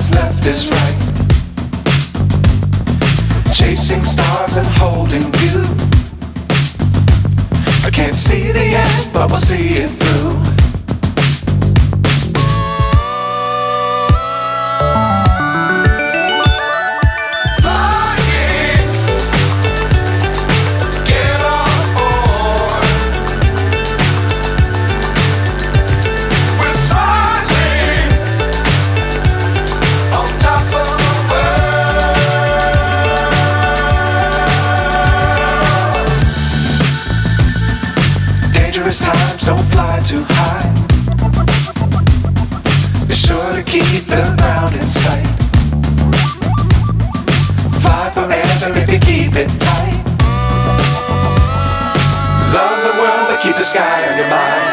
what's left is right. Chasing stars and holding you. I can't see the end, but we'll see it through. Times don't fly too high. Be sure to keep the ground in sight. Fly forever if you keep it tight. Love the world but keep the sky on your mind.